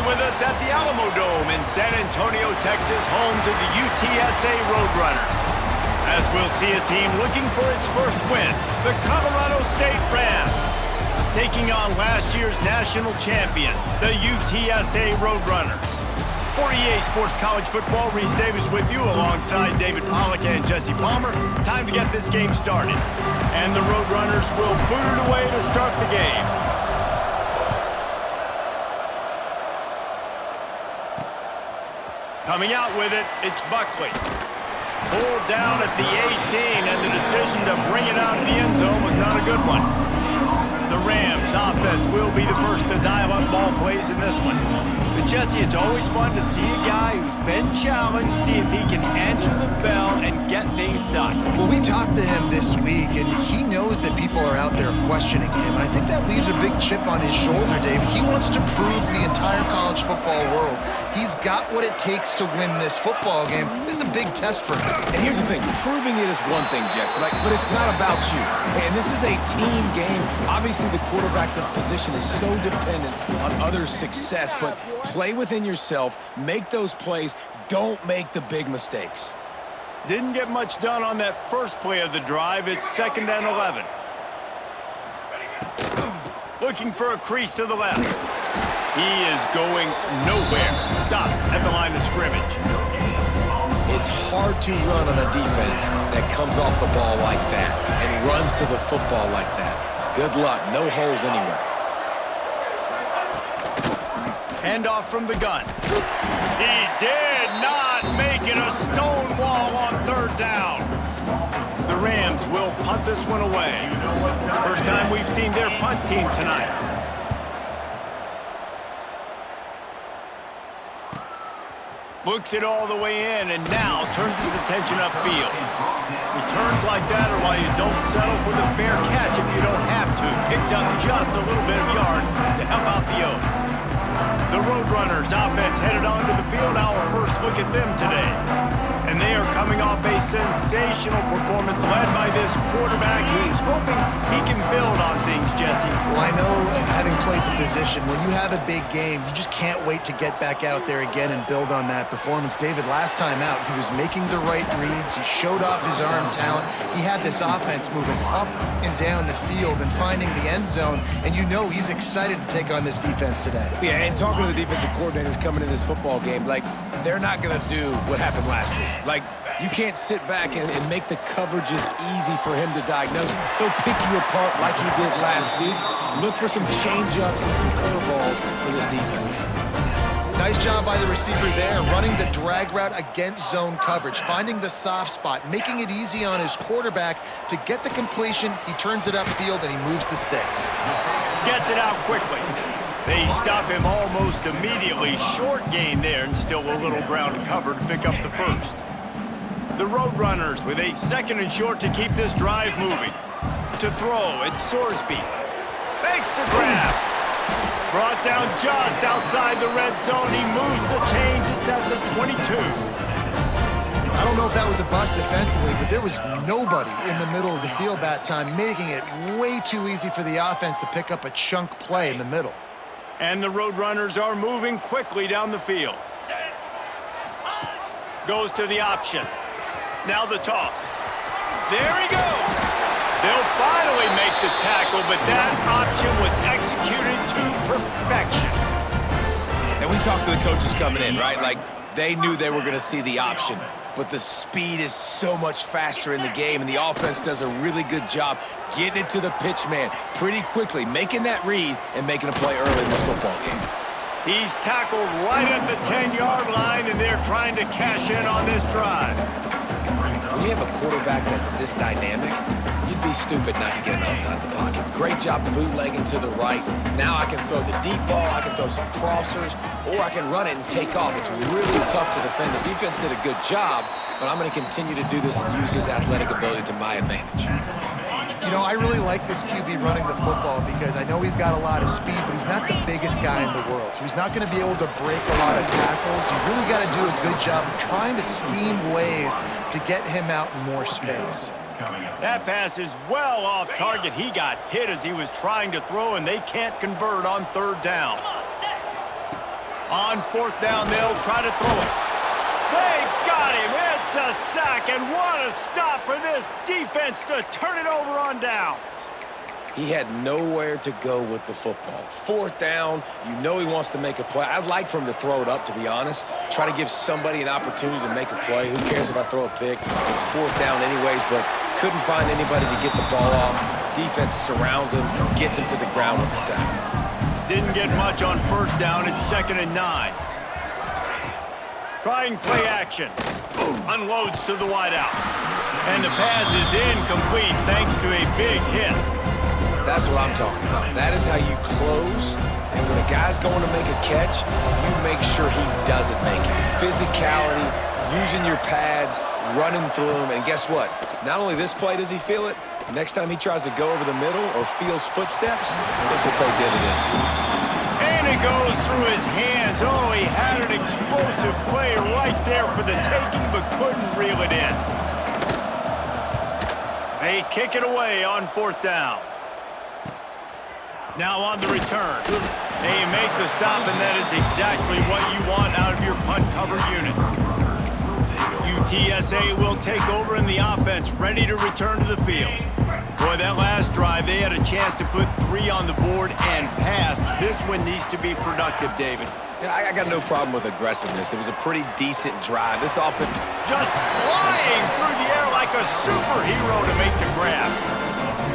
with us at the Alamo Dome in San Antonio, Texas, home to the UTSA Roadrunners. As we'll see a team looking for its first win, the Colorado State Rams, taking on last year's national champions, the UTSA Roadrunners. For EA Sports College Football, Reese Davis with you alongside David Pollack and Jesse Palmer. Time to get this game started. And the Roadrunners will boot it away to start the game. Coming out with it, it's Buckley. Pulled down at the 18, and the decision to bring it out of the end zone was not a good one. The Rams offense will be the first to dial up ball plays in this one. But Jesse, it's always fun to see a guy who's been challenged, see if he can answer the bell and get things done. Well, we talked to him this week, and he knows that people are out there questioning him. And I think that leaves a big chip on his shoulder, Dave. He wants to prove to the entire college football world he's got what it takes to win this football game. This is a big test for him. And here's the thing, proving it is one thing, Jesse, but it's not about you. And this is a team game. Obviously, the quarterback position is so dependent on others' success, but play within yourself, make those plays, don't make the big mistakes. Didn't get much done on that first play of the drive. It's 2nd and 11. Looking for a crease to the left. He is going nowhere. Stop at the line of scrimmage. It's hard to run on a defense that comes off the ball like that and runs to the football like that. Good luck. No holes anywhere. Handoff from the gun. He did not make it a stone wall on 3rd down. The Rams will punt this one away. First time we've seen their punt team tonight. Looks it all the way in and now turns his attention upfield. Returns like that are why you don't settle for the fair catch if you don't have to. Picks up just a little bit of yards to help out the Oak. The Roadrunners offense headed onto the field. Our first look at them today. And they are coming off a sensational performance led by this quarterback who's hoping he can build on things, Jesse. Well, I know, having played the position, when you have a big game, you just can't wait to get back out there again and build on that performance. David, last time out, he was making the right reads. He showed off his arm talent. He had this offense moving up and down the field and finding the end zone. And you know he's excited to take on this defense today. Yeah, and talking to the defensive coordinators coming in this football game, they're not going to do what happened last week. You can't sit back and make the coverages easy for him to diagnose. He'll pick you apart like he did last week. Look for some change-ups and some curveballs for this defense. Nice job by the receiver there, running the drag route against zone coverage, finding the soft spot, making it easy on his quarterback to get the completion. He turns it upfield, and he moves the sticks. Gets it out quickly. They stop him almost immediately. Short gain there, and still a little ground to cover to pick up the first. The Roadrunners with a 2nd and short to keep this drive moving. To throw, it's Sorsby. Makes the grab. Brought down just outside the red zone. He moves the chains. It's at the 22. I don't know if that was a bust defensively, but there was nobody in the middle of the field that time, making it way too easy for the offense to pick up a chunk play in the middle. And the Roadrunners are moving quickly down the field. Goes to the option. Now the toss. There he goes. They'll finally make the tackle, but that option was executed to perfection. And we talked to the coaches coming in, right? They knew they were going to see the option. But the speed is so much faster in the game, and the offense does a really good job getting it to the pitch man pretty quickly, making that read and making a play early in this football game. He's tackled right at the 10-yard line, and they're trying to cash in on this drive. When you have a quarterback that's this dynamic, you'd be stupid not to get him outside the pocket. Great job bootlegging to the right. Now I can throw the deep ball, I can throw some crossers, or I can run it and take off. It's really tough to defend. The defense did a good job, but I'm going to continue to do this and use his athletic ability to my advantage. You know, I really like this QB running the football because I know he's got a lot of speed, but he's not the biggest guy in the world. So he's not going to be able to break a lot of tackles. You really got to do a good job of trying to scheme ways to get him out in more space. That pass is well off target. He got hit as he was trying to throw, and they can't convert on 3rd down. On fourth down, they'll try to throw it. They got him. It's a sack, and what a stop for this defense to turn it over on downs. He had nowhere to go with the football. Fourth down, you know he wants to make a play. I'd like for him to throw it up, to be honest. Try to give somebody an opportunity to make a play. Who cares if I throw a pick? It's fourth down anyways, but couldn't find anybody to get the ball off. Defense surrounds him, gets him to the ground with the sack. Didn't get much on first down. It's 2nd and 9. Trying play action. Unloads to the wideout. And the pass is incomplete thanks to a big hit. That's what I'm talking about. That is how you close. And when a guy's going to make a catch, you make sure he doesn't make it. Physicality, using your pads, running through him. And guess what? Not only this play does he feel it, next time he tries to go over the middle or feels footsteps, this will pay dividends. And it goes through his hands. Oh, he had an explosive play right there for the taking, but couldn't reel it in. They kick it away on fourth down. Now on the return. They make the stop, and that is exactly what you want out of your punt-cover unit. UTSA will take over in the offense, ready to return to the field. Boy, that last drive, they had a chance to put 3 on the board and passed. This one needs to be productive, David. Yeah, I got no problem with aggressiveness. It was a pretty decent drive. This offense just flying through the air like a superhero to make the grab.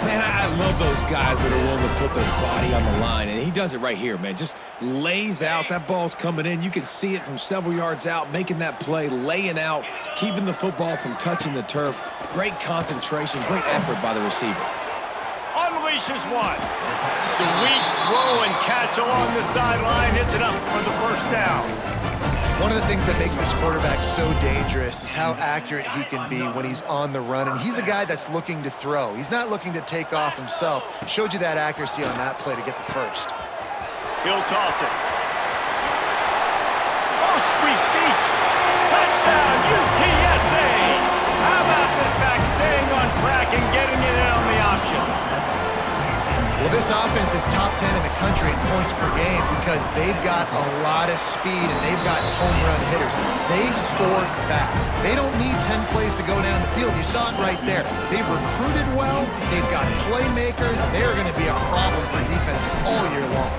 Man, I love those guys that are willing to put their body on the line, and he does it right here, man. Just lays out. That ball's coming in. You can see it from several yards out, making that play, laying out, keeping the football from touching the turf. Great concentration, great effort by the receiver. Unleashes one. Sweet throw and catch along the sideline. It's enough for the first down. One of the things that makes this quarterback so dangerous is how accurate he can be when he's on the run. And he's a guy that's looking to throw. He's not looking to take off himself. Showed you that accuracy on that play to get the first. He'll toss it. Oh, sweet feet. Touchdown, UTSA. How about this back staying on track and getting it in on the option? Well, this offense is top 10 in the country in points per game because they've got a lot of speed and they've got home run hitters. They score fast. They don't need 10 plays to go down the field. You saw it right there. They've recruited well. They've got playmakers. They're going to be a problem for defenses all year long.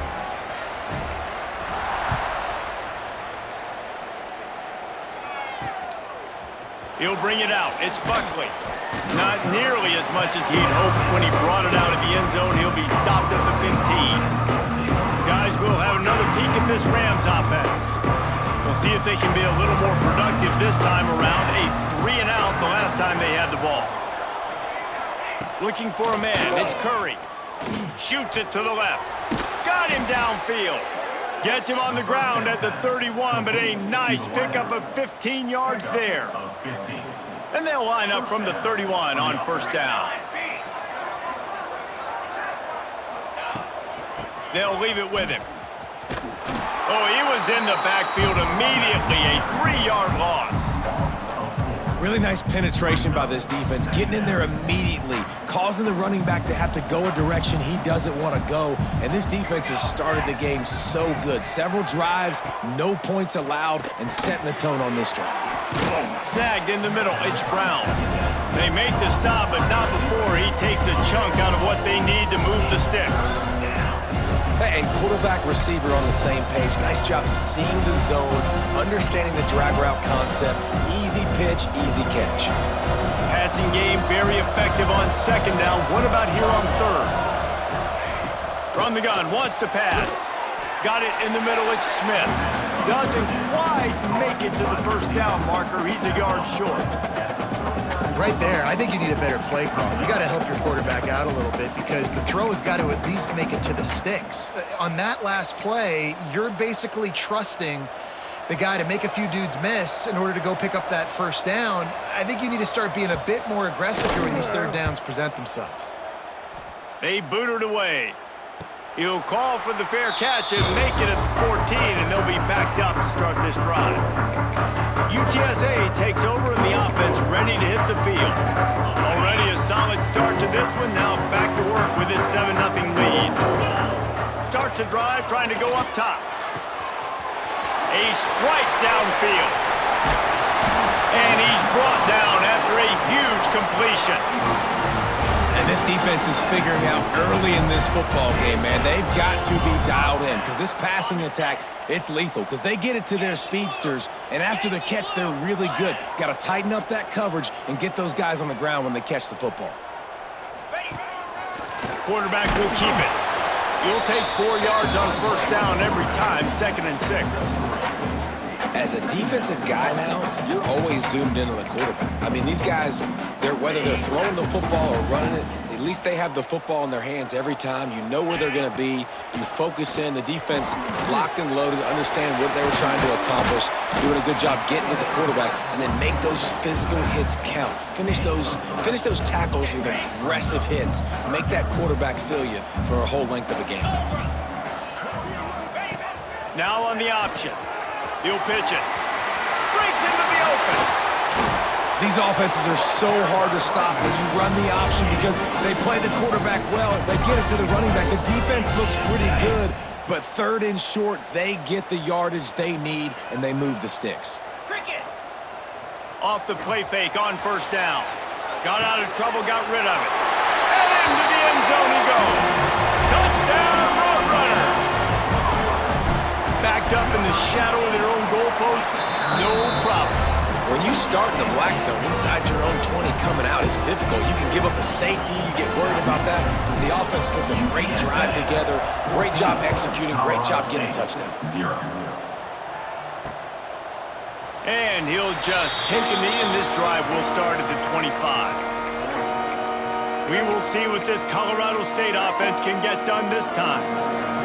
He'll bring it out. It's Buckley. Not nearly as much as he'd hoped when he brought it out of the end zone. He'll be stopped at the 15. Guys, we'll have another peek at this Rams offense. We'll see if they can be a little more productive this time around. A 3-and-out the last time they had the ball. Looking for a man. It's Curry. Shoots it to the left. Got him downfield. Gets him on the ground at the 31, but a nice pickup of 15 yards there. And they'll line up from the 31 on first down. They'll leave it with him. Oh, he was in the backfield immediately. A 3-yard loss. Really nice penetration by this defense, getting in there immediately, causing the running back to have to go a direction he doesn't want to go. And this defense has started the game so good. Several drives, no points allowed, and setting the tone on this drive. Snagged in the middle, it's Brown. They make the stop, but not before he takes a chunk out of what they need to move the sticks. And quarterback receiver on the same page. Nice job seeing the zone, understanding the drag route concept. Easy pitch, easy catch. Passing game very effective on second down. What about here on third? From the gun, wants to pass. Got it in the middle, it's Smith. Doesn't quite make it to the first down marker. He's a yard short. Right there, I think you need a better play call. You got to help your quarterback out a little bit because the throw has got to at least make it to the sticks. On that last play, you're basically trusting the guy to make a few dudes miss in order to go pick up that first down. I think you need to start being a bit more aggressive here when these third downs present themselves. They boot it away. He'll call for the fair catch and make it at the 14, and they'll be backed up to start this drive. UTSA takes over in the offense, ready to hit the field. Already a solid start to this one. Now back to work with this 7-0 lead. Starts a drive trying to go up top. A strike downfield. And he's brought down after a huge completion. And this defense is figuring out early in this football game, man. They've got to be dialed in because this passing attack, it's lethal because they get it to their speedsters, and after the catch, they're really good. Got to tighten up that coverage and get those guys on the ground when they catch the football. Quarterback will keep it. He'll take 4 yards on first down every time, 2nd and 6. As a defensive guy now, you're always zoomed in on the quarterback. I mean, these guys, whether they're throwing the football or running it, at least they have the football in their hands every time. You know where they're going to be. You focus in. The defense locked and loaded, understand what they were trying to accomplish, doing a good job getting to the quarterback, and then make those physical hits count. Finish those tackles with aggressive hits. Make that quarterback feel you for a whole length of a game. Now on the option. He'll pitch it. Breaks into the open. These offenses are so hard to stop when you run the option because they play the quarterback well. They get it to the running back. The defense looks pretty good, but 3rd and short, they get the yardage they need, and they move the sticks. Off the play fake on first down. Got out of trouble, got rid of it. And into the end zone he goes. Touchdown, Roadrunners. Backed up in the shadow of their own goalpost, no problem. When you start in the black zone inside your own 20 coming out, it's difficult. You can give up a safety. You get worried about that. The offense puts a great drive together. Great job executing. Great job getting a touchdown. And he'll just take a knee, and this drive will start at the 25. We will see what this Colorado State offense can get done this time.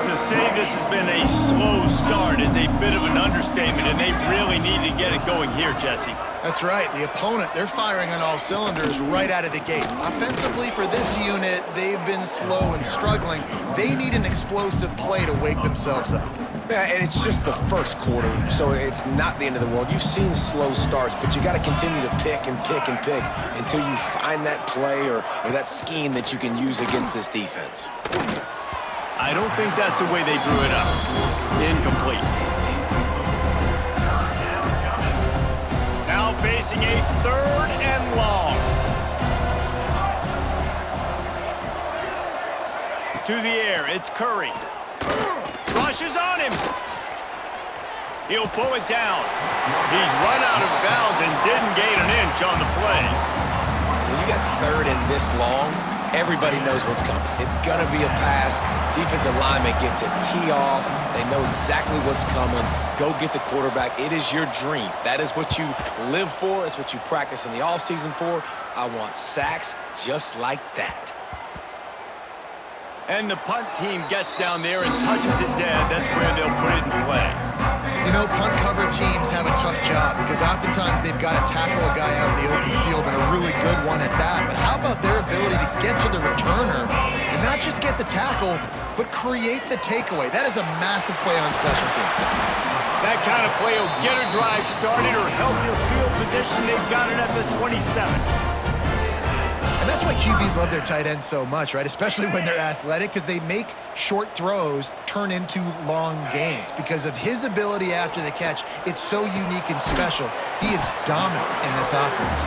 To say this has been a slow start is a bit of an understatement, and they really need to get it going here, Jesse. That's right. The opponent, they're firing on all cylinders right out of the gate. Offensively, for this unit, they've been slow and struggling. They need an explosive play to wake themselves up. Yeah, and it's just the first quarter, so it's not the end of the world. You've seen slow starts, but you got to continue to pick and pick and pick until you find that play or that scheme that you can use against this defense. I don't think that's the way they drew it up. Incomplete. Now facing a 3rd and long. To the air, it's Curry. Rushes on him. He'll pull it down. He's run out of bounds and didn't gain an inch on the play. When you got 3rd and this long, everybody knows what's coming. It's going to be a pass. Defensive linemen get to tee off. They know exactly what's coming. Go get the quarterback. It is your dream. That is what you live for. It's what you practice in the offseason for. I want sacks just like that. And the punt team gets down there and touches it dead. That's where they'll put it in play. You know, punt cover teams have a tough job because oftentimes they've got to tackle a guy out in the open field, and a really good one at that. But how about their ability to get to the returner and not just get the tackle, but create the takeaway? That is a massive play on special teams. That kind of play will get a drive started or help your field position. They've got it at the 27. And that's why QBs love their tight ends so much, right? Especially when they're athletic, because they make short throws turn into long gains. Because of his ability after the catch, it's so unique and special. He is dominant in this offense.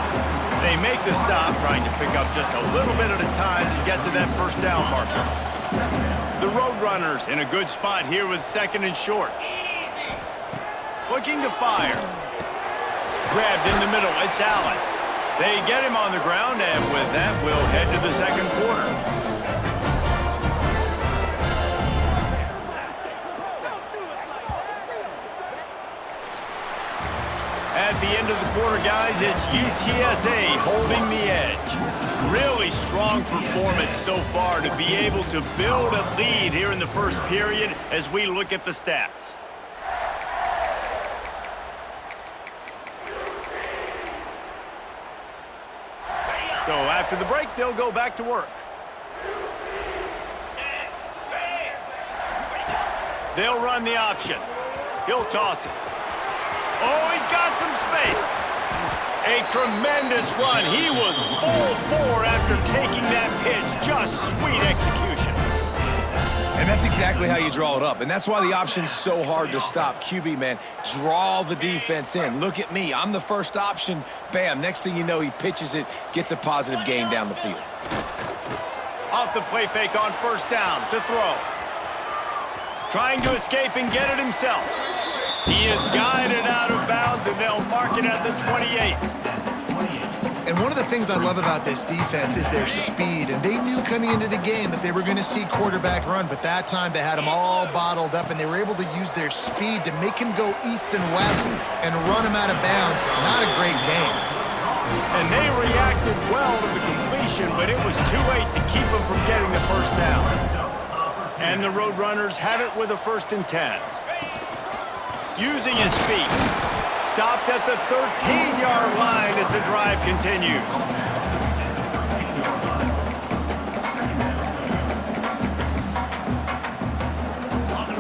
They make the stop, trying to pick up just a little bit at a time to get to that first down marker. The Roadrunners in a good spot here with 2nd and short. Looking to fire. Grabbed in the middle, it's Allen. They get him on the ground, and with that, we'll head to the 2nd quarter. At the end of the quarter, guys, it's UTSA holding the edge. Really strong performance so far to be able to build a lead here in the first period as we look at the stats. So after the break, they'll go back to work. They'll run the option. He'll toss it. Oh, he's got some space. A tremendous run. He was full bore after taking that pitch. Just sweet execution. And that's exactly how you draw it up. And that's why the option's so hard to stop. QB, man, draw the defense in. Look at me. I'm the first option. Bam. Next thing you know, he pitches it, gets a positive gain down the field. Off the play fake on first down to throw. Trying to escape and get it himself. He is guided out of bounds, and they'll mark it at the 28. And one of the things I love about this defense is their speed. And they knew coming into the game that they were going to see quarterback run, but that time they had him all bottled up, and they were able to use their speed to make him go east and west and run him out of bounds. Not a great game. And they reacted well to the completion, but it was too late to keep him from getting the first down. And the Roadrunners have it with a 1st and 10. Using his feet. Stopped at the 13-yard line as the drive continues.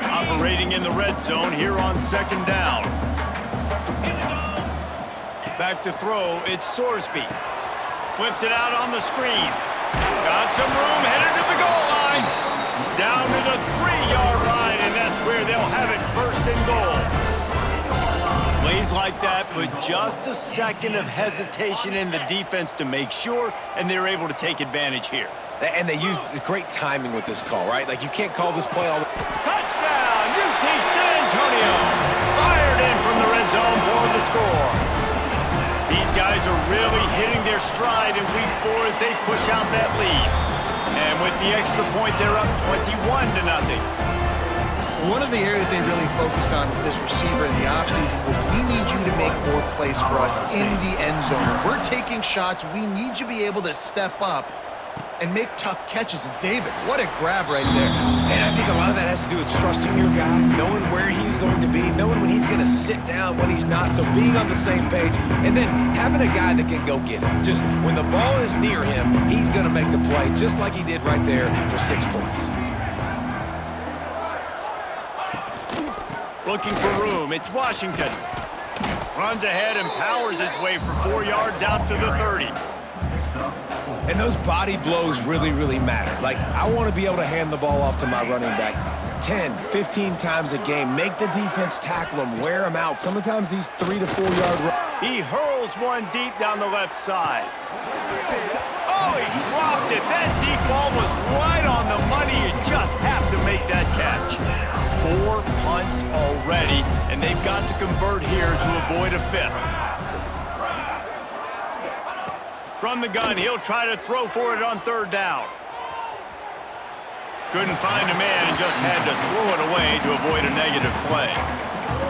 Operating in the red zone here on 2nd down. Back to throw, it's Sorsby. Flips it out on the screen. Got some room, headed to the goal line. Down to the 3-yard line, and that's where they'll have it 1st and goal. Plays like that, but just a second of hesitation in the defense to make sure, and they're able to take advantage here. And they use great timing with this call, right? Like, you can't call this play all the... Touchdown, UT San Antonio! Fired in from the red zone for the score. These guys are really hitting their stride in week 4 as they push out that lead. And with the extra point, they're up 21-0. One of the areas they really focused on with this receiver in the offseason was, we need you to make more plays for us in the end zone. When we're taking shots, we need you to be able to step up and make tough catches. And David, what a grab right there. And I think a lot of that has to do with trusting your guy, knowing where he's going to be, knowing when he's going to sit down, when he's not, so being on the same page, and then having a guy that can go get it. Just when the ball is near him, he's going to make the play, just like he did right there for 6 points. Looking for room, it's Washington. Runs ahead and powers his way for 4 yards out to the 30. And those body blows really, really matter. Like, I want to be able to hand the ball off to my running back 10, 15 times a game. Make the defense tackle him, wear him out. Sometimes these 3 to 4 yard runs. He hurls one deep down the left side. Oh, he dropped it. That deep ball was right on the money. You just have to make that catch. 4 punts already, and they've got to convert here to avoid a 5th. From the gun, he'll try to throw for it on 3rd down. Couldn't find a man and just had to throw it away to avoid a negative play.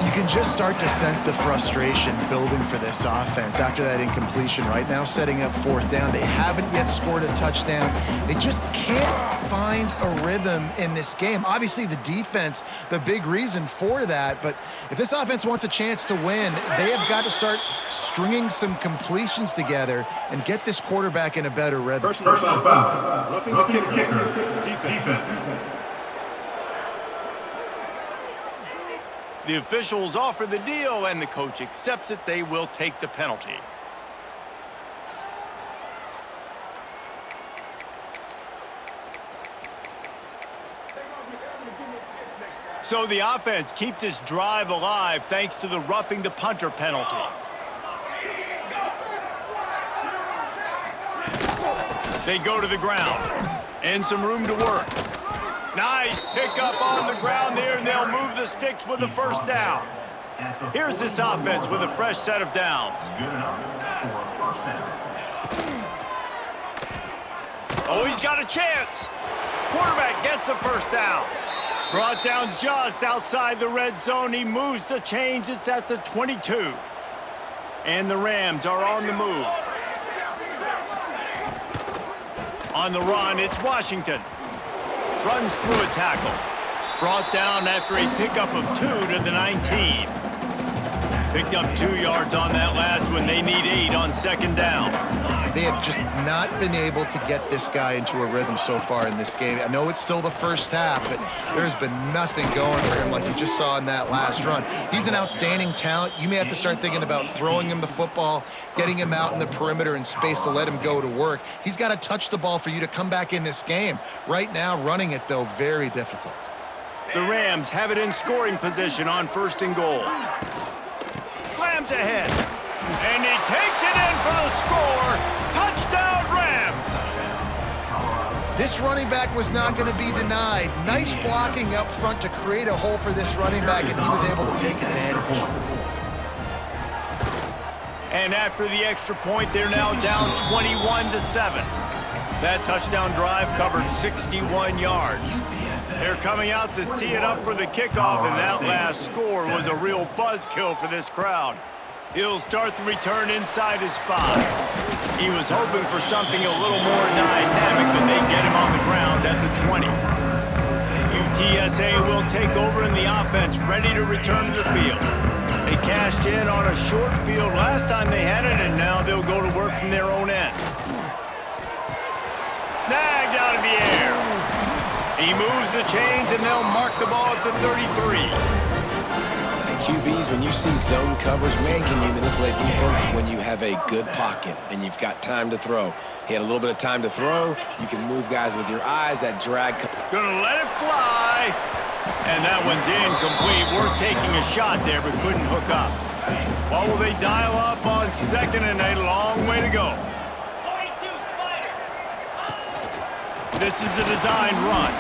You can just start to sense the frustration building for this offense after that incompletion. Right now, setting up 4th down. They haven't yet scored a touchdown. They just can't find a rhythm in this game. Obviously, the defense, the big reason for that. But if this offense wants a chance to win, they have got to start stringing some completions together and get this quarterback in a better rhythm. Personal foul. Roughing the kicker. Defense. The officials offer the deal, and the coach accepts it. They will take the penalty. So the offense keeps this drive alive thanks to the roughing the punter penalty. They go to the ground and some room to work. Nice pickup on the ground there, and they'll move the sticks with the 1st down. Here's this offense with a fresh set of downs. Oh, he's got a chance. Quarterback gets the 1st down. Brought down just outside the red zone. He moves the chains. It's at the 22. And the Rams are on the move. On the run, it's Washington. Runs through a tackle. Brought down after a pickup of 2 to the 19. Picked up 2 yards on that last one. They need 8 on 2nd down. They have just not been able to get this guy into a rhythm so far in this game. I know it's still the first half, but there's been nothing going for him like you just saw in that last run. He's an outstanding talent. You may have to start thinking about throwing him the football, getting him out in the perimeter in space to let him go to work. He's got to touch the ball for you to come back in this game. Right now, running it, though, very difficult. The Rams have it in scoring position on 1st and goal. Slams ahead. And he takes it in for the score. Touchdown, Rams! This running back was not going to be denied. Nice blocking up front to create a hole for this running back, and he was able to take advantage. And after the extra point, they're now down 21-7. That touchdown drive covered 61 yards. They're coming out to tee it up for the kickoff, and that last score was a real buzzkill for this crowd. He'll start the return inside his 5. He was hoping for something a little more dynamic, but they get him on the ground at the 20. UTSA will take over in the offense, ready to return to the field. They cashed in on a short field last time they had it, and now they'll go to work from their own end. Snagged out of the air. He moves the chains, and they'll mark the ball at the 33. QBs, when you see zone covers, man, can you manipulate defense when you have a good pocket and you've got time to throw. He had a little bit of time to throw. You can move guys with your eyes. That drag. Gonna let it fly. And that one's incomplete. Worth taking a shot there, but couldn't hook up. What will they dial up on 2nd and a long way to go? 42 Spider. This is a designed run.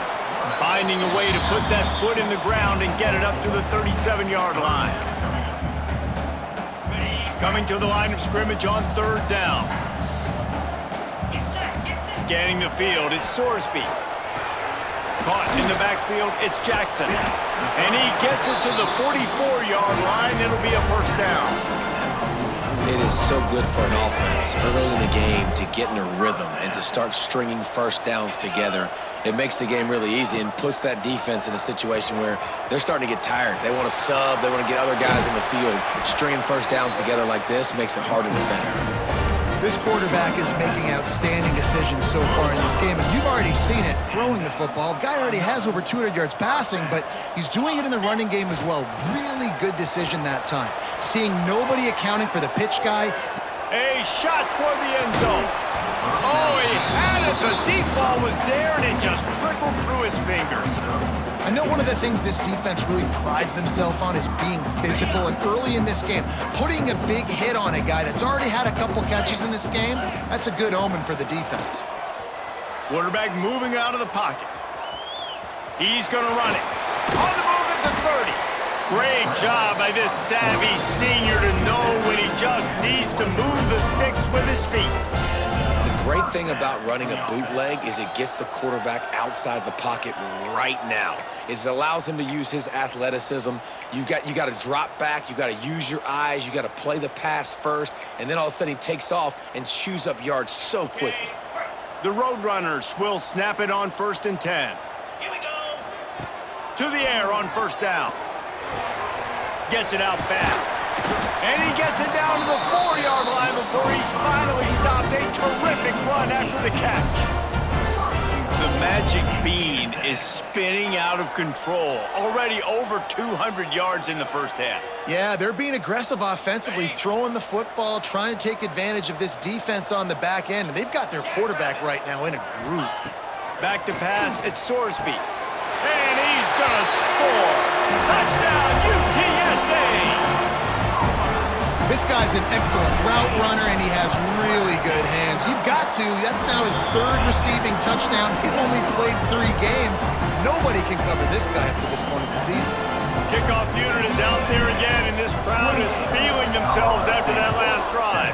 Finding a way to put that foot in the ground and get it up to the 37-yard line. Coming to the line of scrimmage on 3rd down. Scanning the field, it's Sorsby. Caught in the backfield, it's Jackson. And he gets it to the 44-yard line. It'll be a 1st down. It is so good for an offense early in the game to get in a rhythm and to start stringing 1st downs together. It makes the game really easy and puts that defense in a situation where they're starting to get tired. They want to sub. They want to get other guys in the field. Stringing 1st downs together like this makes it hard to defend. This quarterback is making outstanding decisions so far in this game, and you've already seen it throwing the football. The guy already has over 200 yards passing, but he's doing it in the running game as well. Really good decision that time. Seeing nobody accounting for the pitch guy. A shot toward the end zone. Oh, he had it. The deep ball was there, and it just trickled through his fingers. I know one of the things this defense really prides themselves on is being physical, and early in this game, putting a big hit on a guy that's already had a couple catches in this game, that's a good omen for the defense. Quarterback moving out of the pocket. He's going to run it. On the move at the 30. Great job by this savvy senior to know when he just needs to move the sticks with his feet. The great thing about running a bootleg is it gets the quarterback outside the pocket right now. It allows him to use his athleticism. You got to drop back. You got to use your eyes. You got to play the pass first, and then all of a sudden he takes off and chews up yards so quickly. The Roadrunners will snap it on 1st and 10. Here we go. To the air on 1st down. Gets it out fast. And he gets it down to the 4-yard line before he's finally stopped. A terrific run after the catch. The magic bean is spinning out of control. Already over 200 yards in the 1st half. Yeah, they're being aggressive offensively, throwing the football, trying to take advantage of this defense on the back end. And they've got their quarterback right now in a groove. Back to pass, it's Sorsby. And he's gonna score. Touchdown, UTSA! This guy's an excellent route runner, and he has really good hands. You've got to. That's now his 3rd receiving touchdown. He's only played 3 games. Nobody can cover this guy up to this point of the season. Kickoff unit is out there again, and this crowd is feeling themselves after that last drive.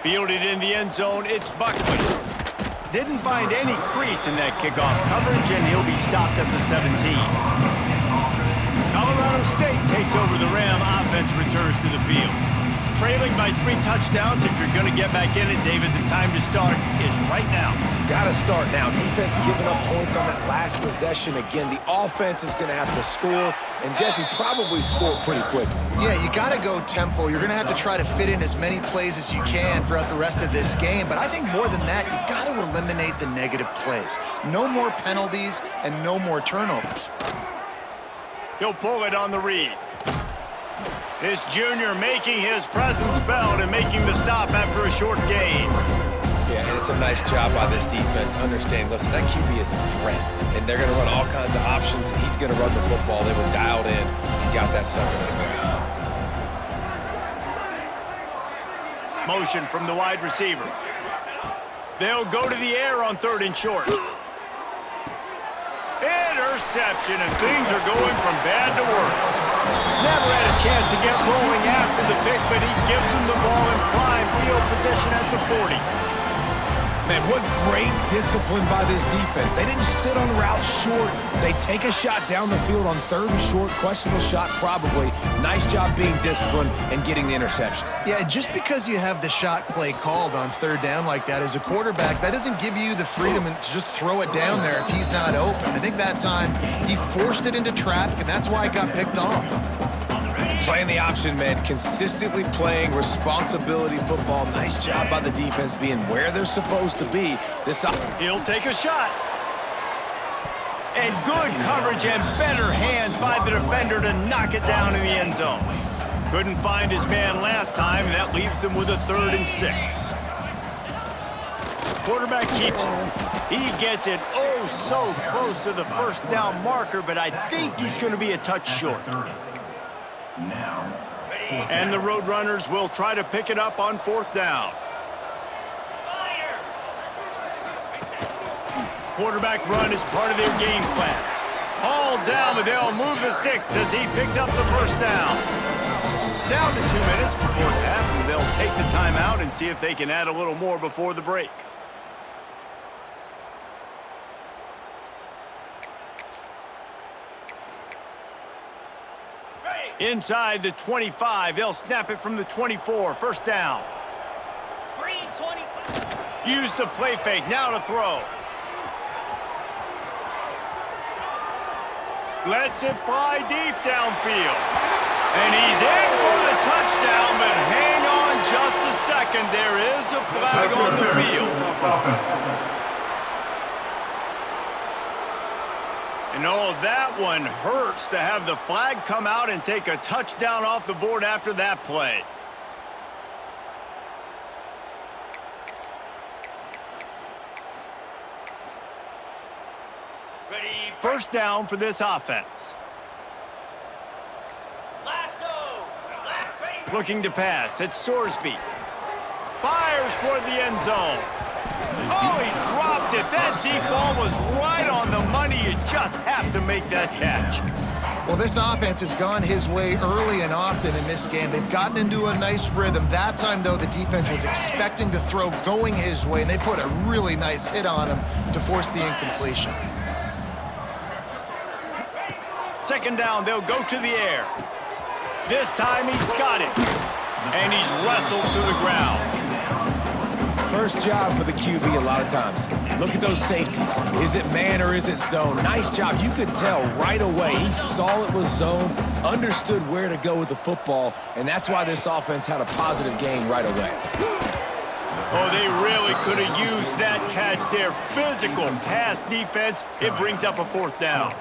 Fielded in the end zone, it's Buckley. Didn't find any crease in that kickoff coverage, and he'll be stopped at the 17. Colorado State takes over the Ram. Offense returns to the field. Trailing by 3 touchdowns. If you're going to get back in it, David, the time to start is right now. Got to start now. Defense giving up points on that last possession. Again, the offense is going to have to score, and Jesse probably scored pretty quickly. Yeah, you got to go tempo. You're going to have to try to fit in as many plays as you can throughout the rest of this game. But I think more than that, you got to eliminate the negative plays. No more penalties and no more turnovers. He'll pull it on the read. This junior making his presence felt and making the stop after a short gain. Yeah, and That's a nice job by this defense. Understand, listen, that QB is a threat, and they're going to run all kinds of options, and he's going to run the football. They were dialed in and got that sucker in the ground. Motion from the wide receiver. They'll go to the air on 3rd and short. Interception, and things are going from bad to worse. Never had a chance to get rolling after the pick, but he gives them the ball in prime field position at the 40. Man, what great discipline by this defense. They didn't sit on route short. They take a shot down the field on 3rd and short. Questionable shot probably. Nice job being disciplined and getting the interception. Yeah, just because you have the shot play called on 3rd down like that as a quarterback, that doesn't give you the freedom to just throw it down there if he's not open. I think that time he forced it into traffic, and that's why it got picked off. Playing the option, man. Consistently playing responsibility football. Nice job by the defense being where they're supposed to be. He'll take a shot. And good coverage and better hands by the defender to knock it down in the end zone. Couldn't find his man last time, and that leaves him with a 3rd and 6. Quarterback keeps it. He gets it oh so close to the 1st down marker, but I think he's going to be a touch short. And the Roadrunners will try to pick it up on 4th down. Quarterback run is part of their game plan. Hauled down, but they'll move the sticks as he picks up the 1st down. Down to 2 minutes before half, and they'll take the timeout and see if they can add a little more before the break. Inside the 25, they'll snap it from the 24. 1st down. Green 25. Use the play fake, now to throw. Lets it fly deep downfield. And he's in for the touchdown, but hang on just a second. There is a flag on the field. And oh, that one hurts to have the flag come out and take a touchdown off the board after that play. Ready. 1st down for this offense. Lasso. Ready. Looking to pass. It's Sorsby. Fires toward the end zone. Oh, he dropped it. That deep ball was right on the money. You just have to make that catch. Well, this offense has gone his way early and often in this game. They've gotten into a nice rhythm. That time, though, the defense was expecting to throw going his way, and they put a really nice hit on him to force the incompletion. 2nd down, they'll go to the air. This time he's got it. And he's wrestled to the ground. First job for the QB a lot of times. Look at those safeties. Is it man or is it zone? Nice job. You could tell right away. He saw it was zone, understood where to go with the football, and that's why this offense had a positive gain right away. Oh, they really could have used that catch there. Physical pass defense. It brings up a 4th down.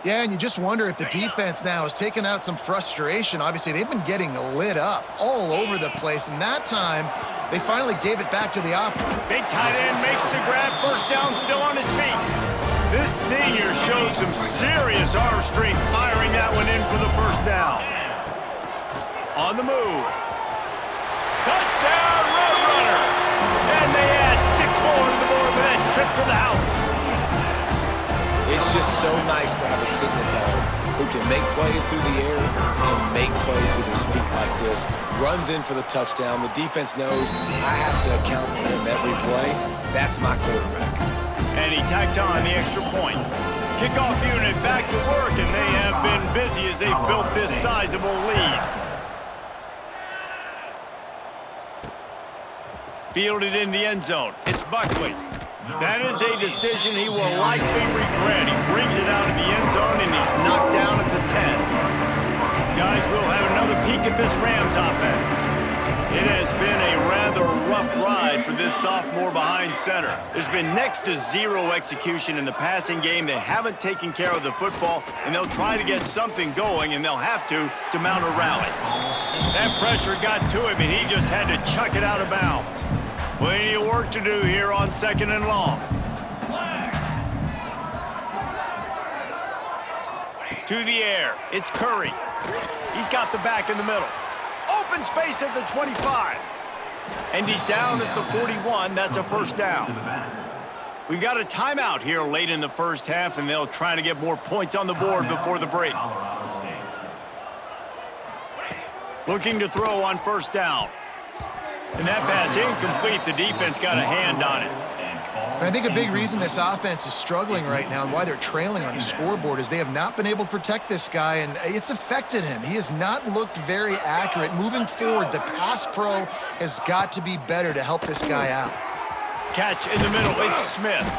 Yeah, and you just wonder if the defense now has taken out some frustration. Obviously, they've been getting lit up all over the place, and that time, they finally gave it back to the offense. Big tight end makes the grab. 1st down, still on his feet. This senior showed some serious arm strength firing that one in for the 1st down. On the move. Touchdown, Roadrunners! And they add 6 more to the board with that trip to the house. It's just so nice to have a signal guard who can make plays through the air and make plays with his feet like this. Runs in for the touchdown. The defense knows I have to account for him every play. That's my quarterback. And he tacked on the extra point. Kickoff unit back to work, and they have been busy as they've built this sizable lead. Fielded in the end zone. It's Buckley. That is a decision he will likely regret. He brings it out of the end zone, and he's knocked down at the 10. Guys, we'll have another peek at this Rams offense. It has been a rather rough ride for this sophomore behind center. There's been next to zero execution in the passing game. They haven't taken care of the football, and they'll try to get something going, and they'll have to mount a rally. That pressure got to him, and he just had to chuck it out of bounds. Plenty of work to do here on 2nd and long. To the air, it's Curry. He's got the back in the middle. Open space at the 25. And he's down at the 41. That's a first down. We've got a timeout here late in the first half, and they'll try to get more points on the board before the break. Looking to throw on first down. And that pass incomplete. The defense got a hand on it. And I think a big reason this offense is struggling right now and why they're trailing on the scoreboard is they have not been able to protect this guy, and it's affected him. He has not looked very accurate. Moving forward, the pass pro has got to be better to help this guy out. Catch in the middle, it's Smith.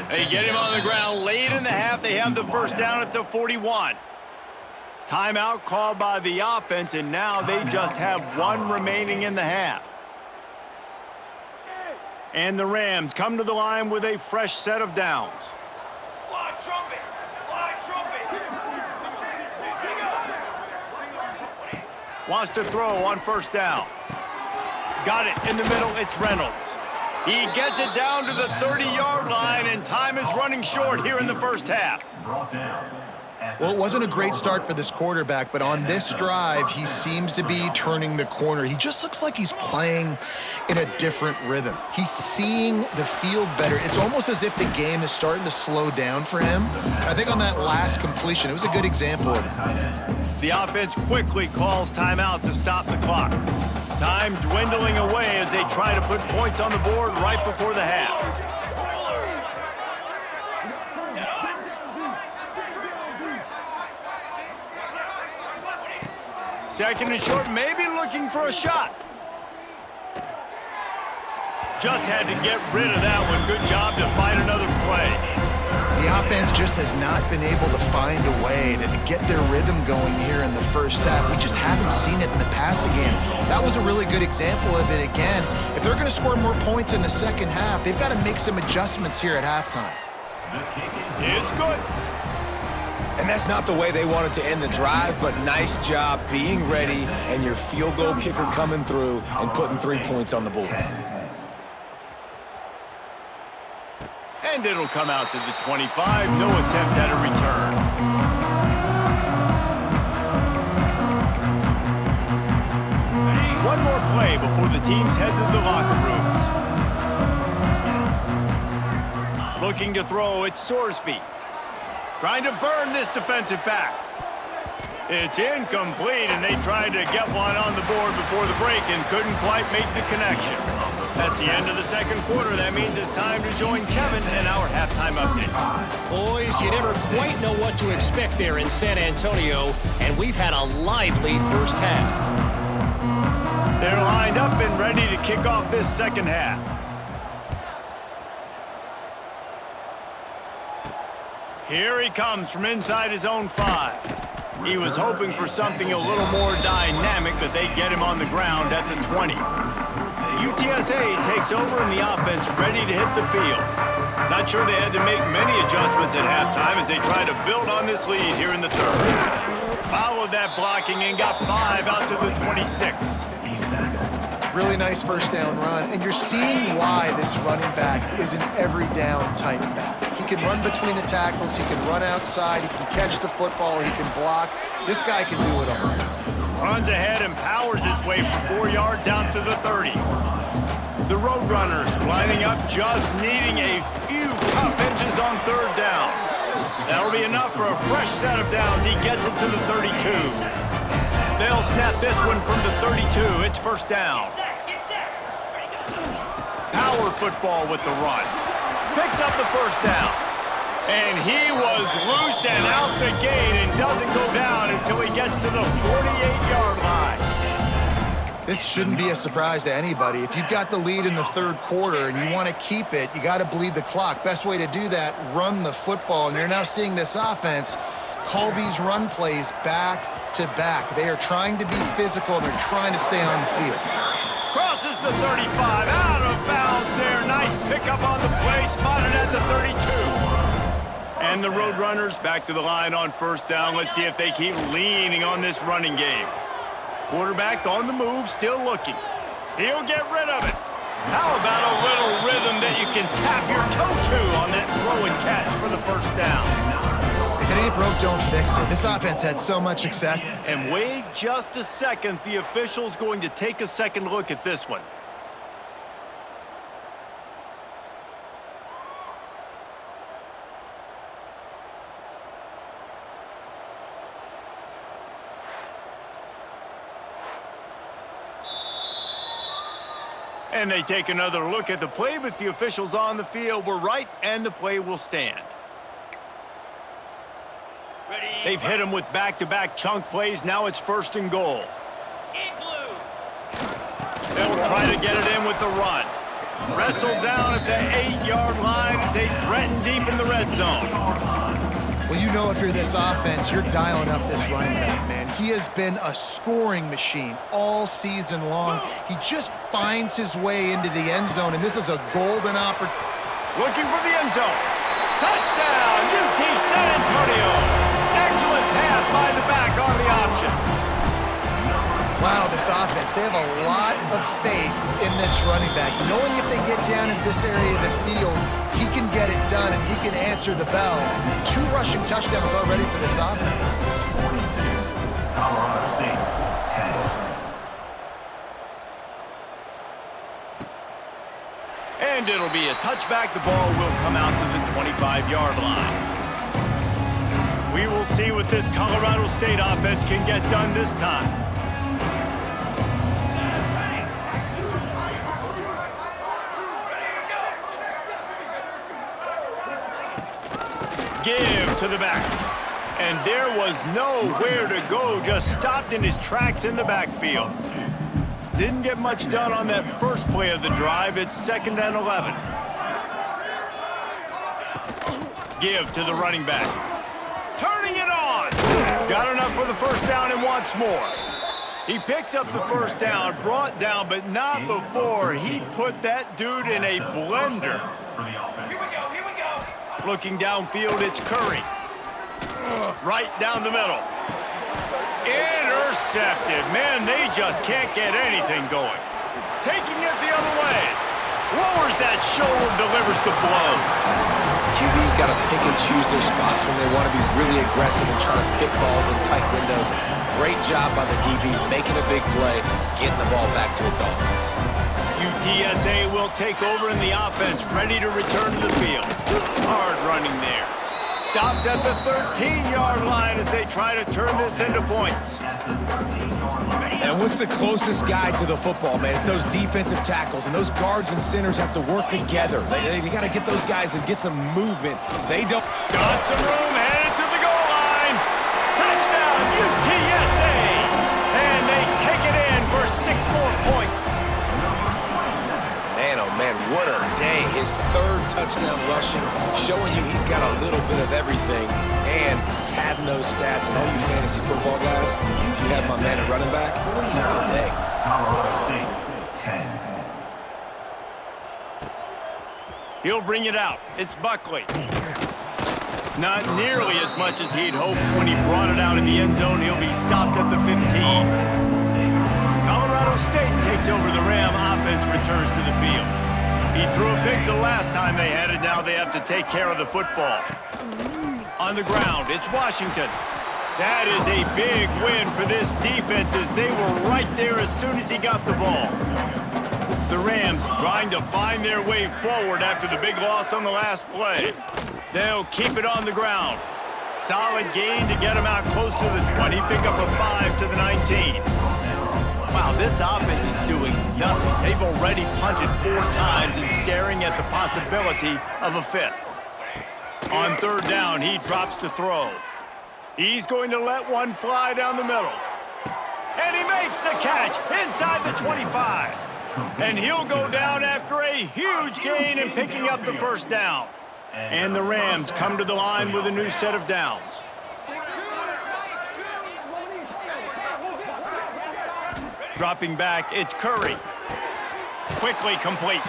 They get him on the ground late in the half. They have the first down at the 41. Timeout called by the offense, and now they just have one remaining in the half. And the Rams come to the line with a fresh set of downs. Fly trumpet! Fly trumpet! Wants to throw on first down. Got it in the middle, it's Reynolds. He gets it down to the 30-yard line, and time is running short here in the first half. Well, it wasn't a great start for this quarterback, but on this drive, he seems to be turning the corner. He just looks like he's playing in a different rhythm. He's seeing the field better. It's almost as if the game is starting to slow down for him. I think on that last completion, it was a good example of it. The offense quickly calls timeout to stop the clock. Time dwindling away as they try to put points on the board right before the half. Second and short, maybe looking for a shot. Just had to get rid of that one. Good job to find another play. The offense just has not been able to find a way to get their rhythm going here in the first half. We just haven't seen it in the passing game. That was a really good example of it again. If they're going to score more points in the second half, they've got to make some adjustments here at halftime. It's good. And that's not the way they wanted to end the drive, but nice job being ready and your field goal kicker coming through and putting 3 points on the board. And it'll come out to the 25. No attempt at a return. One more play before the teams head to the locker rooms. Looking to throw, it's Sorsby. Trying to burn this defensive back. It's incomplete, and they tried to get one on the board before the break and couldn't quite make the connection. That's the end of the second quarter. That means it's time to join Kevin in our halftime update. Boys, you never quite know what to expect there in San Antonio, and we've had a lively first half. They're lined up and ready to kick off this second half. Here he comes from inside his own 5. He was hoping for something a little more dynamic, but they get him on the ground at the 20. UTSA takes over in the offense, ready to hit the field. Not sure they had to make many adjustments at halftime as they try to build on this lead here in the third. Followed that blocking and got 5 out to the 26. Really nice first down run, and you're seeing why this running back is an every down type back. He can run between the tackles, he can run outside, he can catch the football, he can block. This guy can do it all. Runs ahead and powers his way for 4 yards out to the 30. The Roadrunners lining up, just needing a few tough inches on third down. That'll be enough for a fresh set of downs. He gets it to the 32. They'll snap this one from the 32. It's first down. Power football with the run. Picks up the first down. And he was loose and out the gate and doesn't go down until he gets to the 48-yard line. This shouldn't be a surprise to anybody. If you've got the lead in the third quarter and you want to keep it, you got to bleed the clock. Best way to do that, run the football. And you're now seeing this offense call these run plays back to back. They are trying to be physical. They're trying to stay on the field. Crosses the 35, out of bounds there. Nice pickup on the play, spotted at the 32. And the Roadrunners back to the line on first down. Let's see if they keep leaning on this running game. Quarterback on the move, still looking. He'll get rid of it. How about a little rhythm that you can tap your toe to on that throw and catch for the first down? If it ain't broke, don't fix it. This offense had so much success. And wait just a second. The official's going to take a second look at this one. And they take another look at the play, but the officials on the field were right, and the play will stand. Ready. They've hit him with back-to-back chunk plays. Now it's 1st and goal. Igloo. They'll try to get it in with the run. Wrestled down at the 8-yard line as they threaten deep in the red zone. Well, you know if you're this offense, you're dialing up this running back, man. He has been a scoring machine all season long. He just finds his way into the end zone, and this is a golden opportunity. Looking for the end zone. Touchdown, UT San Antonio. Excellent pass by the back on the option. Wow, this offense, they have a lot of faith in this running back. Knowing if they get down in this area of the field, he can get it done and he can answer the bell. 2 rushing touchdowns already for this offense. Colorado State, 10. And it'll be a touchback. The ball will come out to the 25-yard line. We will see what this Colorado State offense can get done this time. Give to the back. And there was nowhere to go, just stopped in his tracks in the backfield. Didn't get much done on that first play of the drive. It's 2nd and 11. Give to the running back. Turning it on. Got enough for the first down and wants more. He picks up the first down, brought down, but not before he put that dude in a blender. Here we go. Looking downfield, it's Curry. Right down the middle. Intercepted. Man, they just can't get anything going. Taking it the other way. Lowers that shoulder, delivers the blow. QB's got to pick and choose their spots when they want to be really aggressive and try to fit balls in tight windows. Great job by the DB making a big play, getting the ball back to its offense. UTSA will take over in the offense, ready to return to the field. Hard running there. Stopped at the 13-yard line as they try to turn this into points. And what's the closest guy to the football, man? It's those defensive tackles, and those guards and centers have to work together. They got to get those guys and get some movement. They don't. Got some room, headed to the goal line. Touchdown, UTSA! And they take it in for 6 more points. Man, oh man, what a day. His 3rd touchdown rushing, showing you he's got a little bit of everything. And padding those stats, and all you fantasy football guys, if you have my man at running back, it's a good day. Colorado State, 10. He'll bring it out. It's Buckley. Not nearly as much as he'd hoped when he brought it out in the end zone. He'll be stopped at the 15. Colorado State takes over. The Ram offense returns to the field. He threw a pick the last time they had it. Now they have to take care of the football. On the ground, it's Washington. That is a big win for this defense as they were right there as soon as he got the ball. The Rams trying to find their way forward after the big loss on the last play. They'll keep it on the ground. Solid gain to get them out close to the 20. Pick up a 5 to the 19. Wow, this offense is doing nothing. They've already punted 4 times and staring at the possibility of a 5th. On 3rd down, he drops to throw. He's going to let one fly down the middle. And he makes the catch inside the 25. And he'll go down after a huge gain and picking up the first down. And the Rams come to the line with a new set of downs. Dropping back, it's Curry. Quickly complete.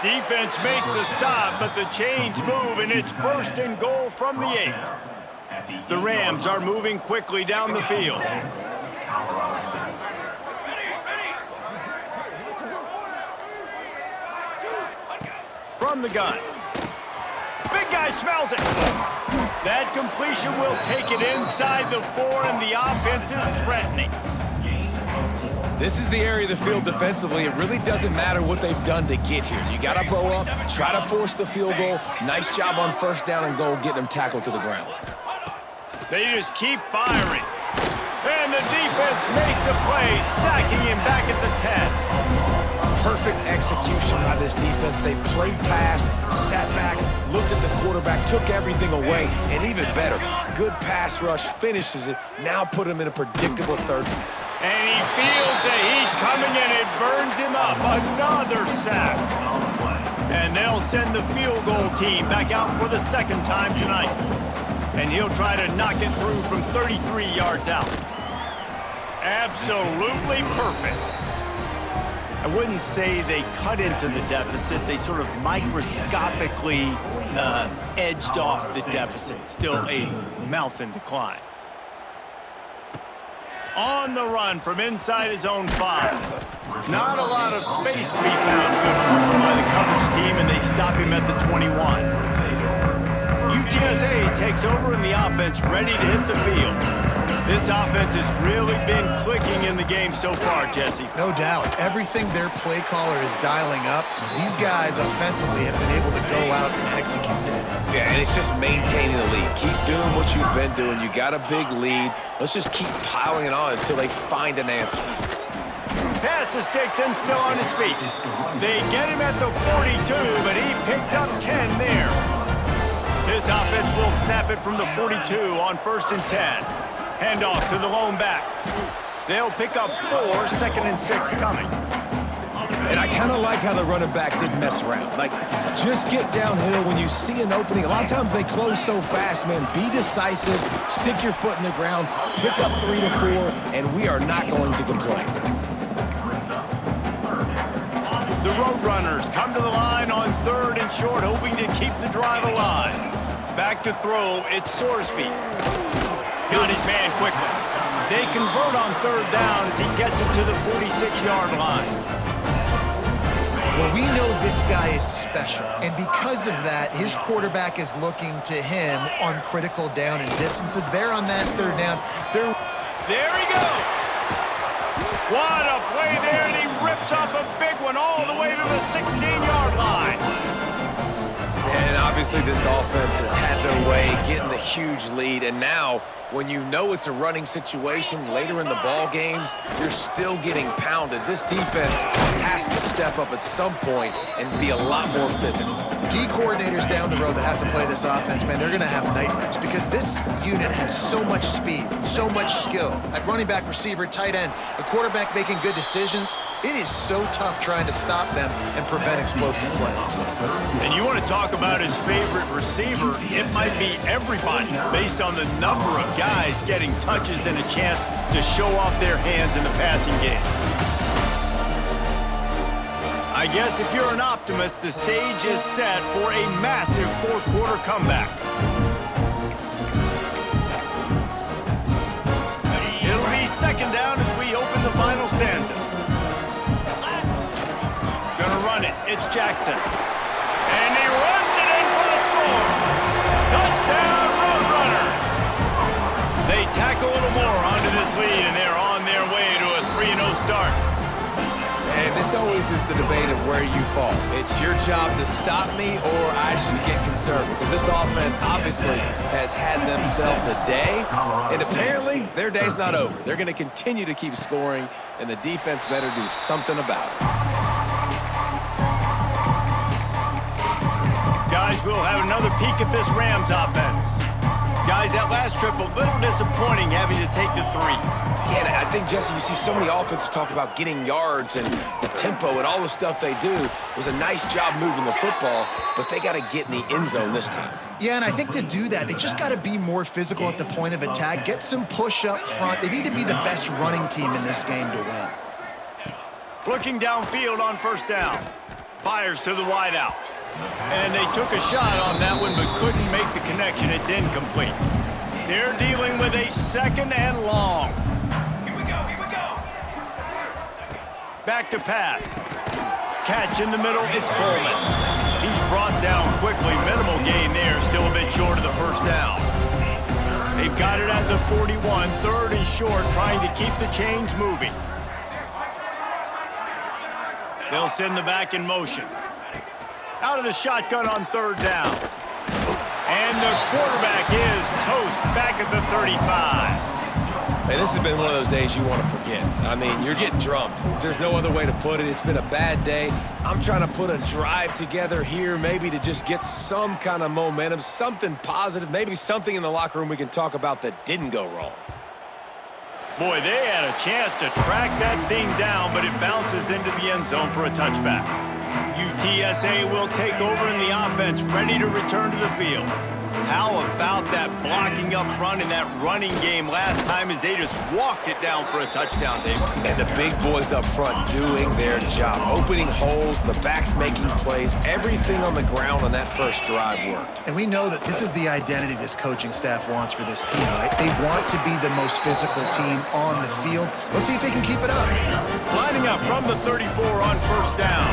Defense makes a stop, but the chains move, and it's 1st and goal from the 8. The Rams are moving quickly down the field. from the gun. Big guy smells it. That completion will take it inside the 4, and the offense is threatening. This is the area of the field defensively. It really doesn't matter what they've done to get here. You got to bow up, try to force the field goal. Nice job on first down and goal, getting them tackled to the ground. They just keep firing. And the defense makes a play, sacking him back at the 10. Perfect execution by this defense. They played pass, sat back, looked at the quarterback, took everything away, and even better, good pass rush, finishes it, now put him in a predictable third. And he feels the heat coming, and it burns him up. Another sack. And they'll send the field goal team back out for the second time tonight. And he'll try to knock it through from 33 yards out. Absolutely perfect. I wouldn't say they cut into the deficit. They sort of microscopically edged off the deficit. Still a mountain to climb. On the run from inside his own 5. Not a lot of space to be found. Good hustle by the coverage team, and they stop him at the 21. UTSA takes over in the offense, ready to hit the field. This offense has really been clicking in the game so far, Jesse. No doubt. Everything their play caller is dialing up, these guys offensively have been able to go out and execute that. Yeah, and it's just maintaining the lead. Keep doing what you've been doing. You got a big lead. Let's just keep piling it on until they find an answer. Pass the sticks and still on his feet. They get him at the 42, but he picked up 10 there. This offense will snap it from the 42 on 1st and 10. Handoff to the lone back. They'll pick up 4, 2nd and 6 coming. And I kind of like how the running back didn't mess around. Like, just get downhill when you see an opening. A lot of times they close so fast, man. Be decisive, stick your foot in the ground, pick up 3 to 4, and we are not going to complain. The Roadrunners come to the line on 3rd and short, hoping to keep the drive alive. Back to throw, it's Sorsby. Got his man quickly. They convert on 3rd down as he gets it to the 46-yard line. Well, we know this guy is special, and because of that, his quarterback is looking to him on critical down and distances. They're on that 3rd down. There he goes. What a play there, and he rips off a big one all the way to the 16-yard line. And obviously this offense has had their way, getting the huge lead, and now when you know it's a running situation later in the ball games, you're still getting pounded. This defense has to step up at some point and be a lot more physical. D coordinators down the road that have to play this offense, man, they're going to have nightmares because this unit has so much speed, so much skill. At running back, receiver, tight end, a quarterback making good decisions, it is so tough trying to stop them and prevent explosive plays. And you want to talk about his favorite receiver, it might be everybody based on the number of guys getting touches and a chance to show off their hands in the passing game. I guess if you're an optimist, the stage is set for a massive 4th quarter comeback. It'll be 2nd down as we open the final stanza. Gonna run it, it's Jackson. And he runs it in for the score. Touchdown, Roadrunners. They tack a little more onto this lead, and they're on their way to a 3-0 start. And this always is the debate of where you fall. It's your job to stop me, or I should get conservative, because this offense obviously has had themselves a day, and apparently their day's not over. They're going to continue to keep scoring, and the defense better do something about it. Guys, we'll have another peek at this Rams offense. Guys, that last trip, a little disappointing having to take the 3. Yeah, and I think, Jesse, you see so many offenses talk about getting yards and the tempo and all the stuff they do. It was a nice job moving the football, but they got to get in the end zone this time. Yeah, and I think to do that, they just got to be more physical at the point of attack, get some push up front. They need to be the best running team in this game to win. Looking downfield on 1st down. Fires to the wideout. And they took a shot on that one, but couldn't make the connection. It's incomplete. They're dealing with a 2nd and long. Here we go, here we go. Back to pass. Catch in the middle, it's Coleman. He's brought down quickly. Minimal gain there, still a bit short of the first down. They've got it at the 41, third and short, trying to keep the chains moving. They'll send the back in motion. Out of the shotgun on third down. And the quarterback is toast back at the 35. Hey, this has been one of those days you want to forget. I mean, you're getting drummed. There's no other way to put it. It's been a bad day. I'm trying to put a drive together here, maybe to just get some kind of momentum, something positive, maybe something in the locker room we can talk about that didn't go wrong. Boy, they had a chance to track that thing down, but it bounces into the end zone for a touchback. UTSA will take over in the offense, ready to return to the field. How about that blocking up front in that running game last time as they just walked it down for a touchdown, David? And the big boys up front doing their job, opening holes, the backs making plays, everything on the ground on that first drive worked. And we know that this is the identity this coaching staff wants for this team, right? They want to be the most physical team on the field. Let's see if they can keep it up. Lining up from the 34 on first down.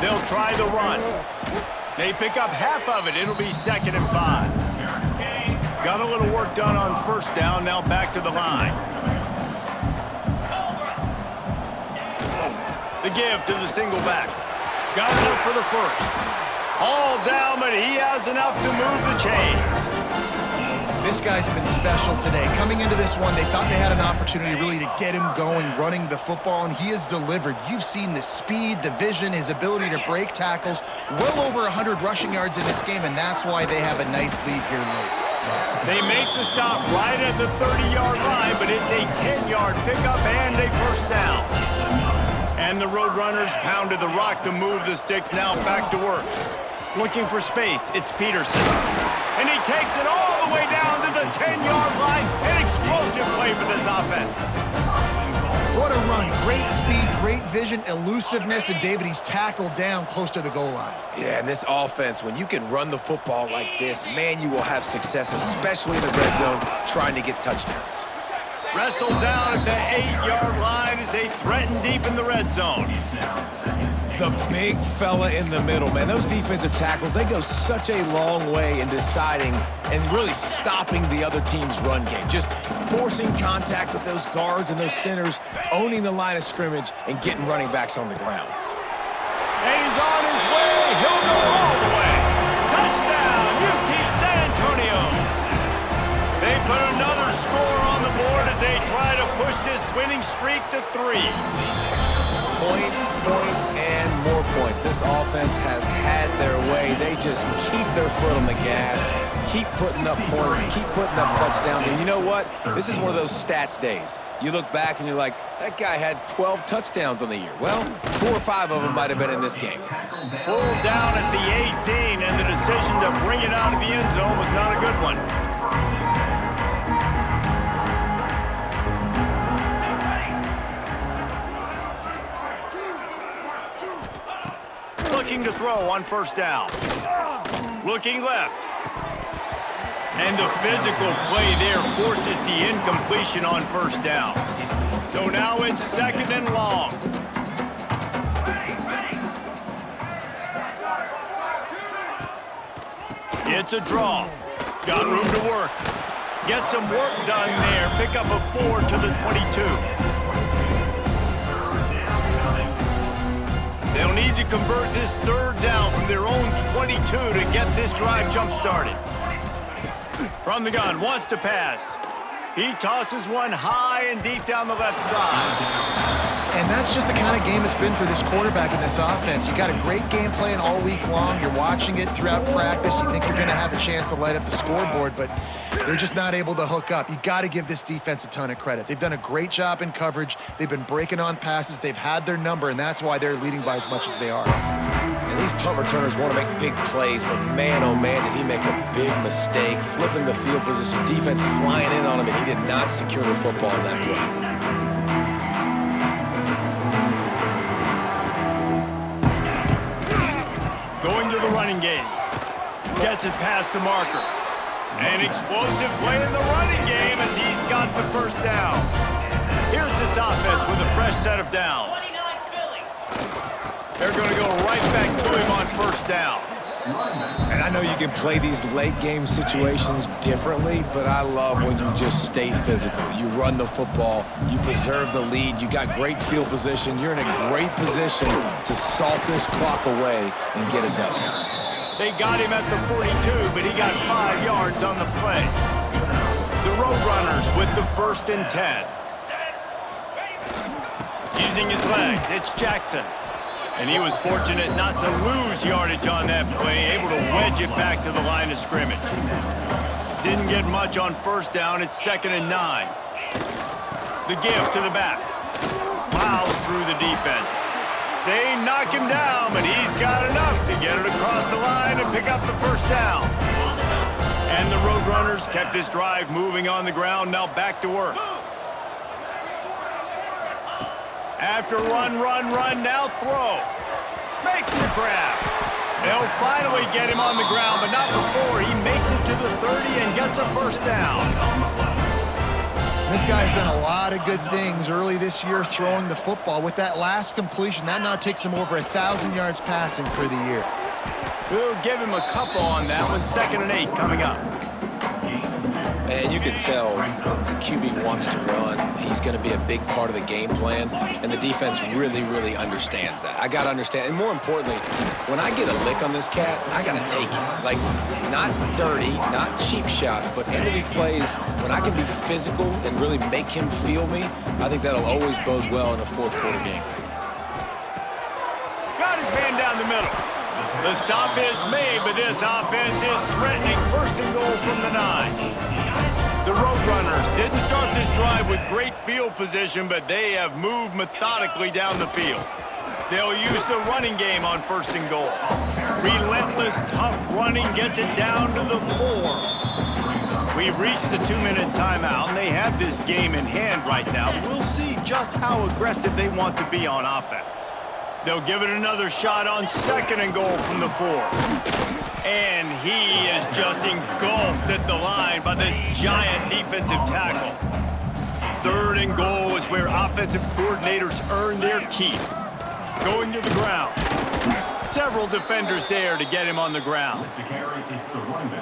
They'll try the run. They pick up half of it. It'll be 2nd and 5. Got a little work done on first down. Now back to the line. The give to the single back. Got enough for the first. All down, but he has enough to move the chains. This guy's been special today. Coming into this one, they thought they had an opportunity really to get him going, running the football, and he has delivered. You've seen the speed, the vision, his ability to break tackles. Well over 100 rushing yards in this game, and that's why they have a nice lead here late. They make the stop right at the 30-yard line, but it's a 10-yard pickup and a first down. And the Roadrunners pounded the rock to move the sticks, now back to work. Looking for space, it's Peterson. And he takes it all the way down to the 10-yard line. An explosive play for this offense. What a run. Great speed, great vision, elusiveness, and David, he's tackled down close to the goal line. Yeah, and this offense, when you can run the football like this, man, you will have success, especially in the red zone, trying to get touchdowns. Wrestled down at the 8-yard line as they threaten deep in the red zone. The big fella in the middle, man. Those defensive tackles, they go such a long way in deciding and really stopping the other team's run game. Just forcing contact with those guards and those centers, owning the line of scrimmage, and getting running backs on the ground. And he's on his way. He'll go all the way. Touchdown, UT San Antonio. They put another score on the board as they try to push this winning streak to 3. Points, points, and more points. This offense has had their way. They just keep their foot on the gas, keep putting up points, keep putting up touchdowns. And you know what? This is one of those stats days. You look back and you're like, that guy had 12 touchdowns on the year. Well, 4 or 5 of them might have been in this game. Pulled down at the 18, and the decision to bring it out of the end zone was not a good one. Looking to throw on first down. Looking left. And the physical play there forces the incompletion on first down. So now it's 2nd and long. It's a draw. Got room to work. Get some work done there. Pick up a 4 to the 22. They'll need to convert this 3rd down from their own 22 to get this drive jump-started. From the gun, wants to pass. He tosses one high and deep down the left side. And that's just the kind of game it's been for this quarterback in this offense. You got a great game plan all week long. You're watching it throughout practice. You think you're going to have a chance to light up the scoreboard, but they're just not able to hook up. You got to give this defense a ton of credit. They've done a great job in coverage. They've been breaking on passes. They've had their number, and that's why they're leading by as much as they are. And these punt returners want to make big plays, but man, oh man, did he make a big mistake. Flipping the field position, defense flying in on him, and he did not secure the football in that play. Going to the running game. Gets it past the marker. An explosive play in the running game as he's got the first down. Here's this offense with a fresh set of downs. They're going to go right back to him on first down. And I know you can play these late game situations differently, but I love when you just stay physical. You run the football, you preserve the lead, you got great field position, you're in a great position to salt this clock away and get a W. They got him at the 42, but he got 5 yards on the play. The Roadrunners with the 1st and 10. Using his legs, it's Jackson. And he was fortunate not to lose yardage on that play, able to wedge it back to the line of scrimmage. Didn't get much on first down. It's 2nd and 9. The give to the back. Plows through the defense. They knock him down, but he's got enough to get it across the line and pick up the first down. And the Roadrunners kept this drive moving on the ground, now back to work. After run, now throw. Makes the grab. They'll finally get him on the ground, but not before he makes it to the 30 and gets a first down. This guy's done a lot of good things early this year throwing the football. With that last completion, that now takes him over 1,000 yards passing for the year. We'll give him a couple on that one. 2nd and 8 coming up. And you can tell the QB wants to run. He's going to be a big part of the game plan, and the defense really, really understands that. I got to understand, and more importantly, when I get a lick on this cat, I got to take it. Like, not dirty, not cheap shots, but end-of-league plays, when I can be physical and really make him feel me, I think that'll always bode well in a fourth-quarter game. Got his man down the middle. The stop is made, but this offense is threatening 1st and goal from the 9. The Roadrunners didn't start this drive with great field position, but they have moved methodically down the field. They'll use the running game on 1st and goal. Relentless, tough running gets it down to the 4. We've reached the 2-minute timeout, and they have this game in hand right now. We'll see just how aggressive they want to be on offense. They'll give it another shot on 2nd and goal from the 4. And he is just engulfed at the line by this giant defensive tackle. 3rd and goal is where offensive coordinators earn their keep. Going to the ground. Several defenders there to get him on the ground.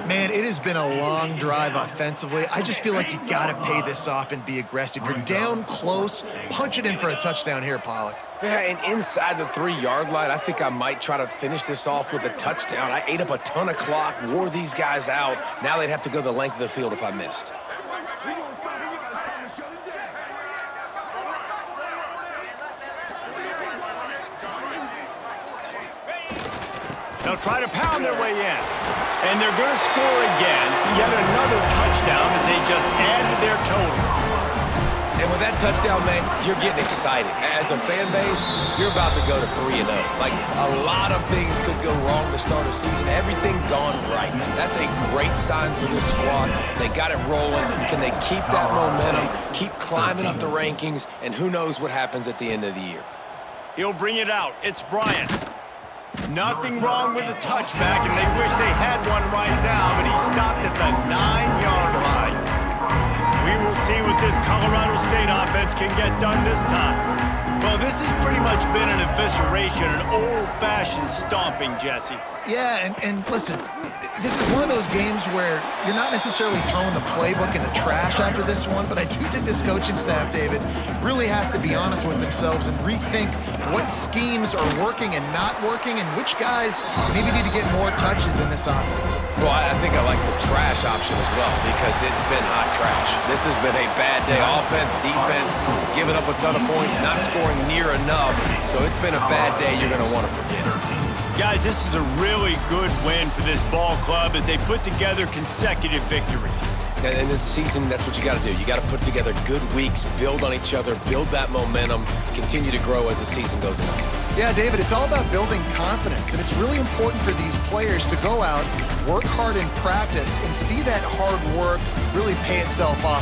Man, it has been a long drive offensively. I just feel like you got to pay this off and be aggressive. You're down close. Punch it in for a touchdown here, Pollock. Yeah, and inside the 3-yard line, I think I might try to finish this off with a touchdown. I ate up a ton of clock, wore these guys out. Now they'd have to go the length of the field if I missed. They'll try to pound their way in. And they're going to score again. Yet another touchdown as they just add to their total. And with that touchdown, man, you're getting excited. As a fan base, you're about to go to 3-0. Like, a lot of things could go wrong to start a season. Everything gone right. That's a great sign for this squad. They got it rolling. Can they keep that momentum, keep climbing up the rankings, and who knows what happens at the end of the year. He'll bring it out. It's Bryant. Nothing wrong with the touchback, and they wish they had one right now, but he stopped at the 9-yard line. We will see what this Colorado State offense can get done this time. Well, this has pretty much been an evisceration, an old-fashioned stomping, Jesse. Yeah, and listen, this is one of those games where you're not necessarily throwing the playbook in the trash after this one, but I do think this coaching staff, David, really has to be honest with themselves and rethink what schemes are working and not working and which guys maybe need to get more touches in this offense. Well, I think I like the trash option as well because it's been hot trash. This has been a bad day. Offense, defense, giving up a ton of points, not scoring near enough. So it's been a bad day you're going to want to forget. Guys, this is a really good win for this ball club as they put together consecutive victories. And in this season, that's what you got to do. You got to put together good weeks, build on each other, build that momentum, continue to grow as the season goes on. Yeah, David, it's all about building confidence, and it's really important for these players to go out, work hard in practice, and see that hard work really pay itself off.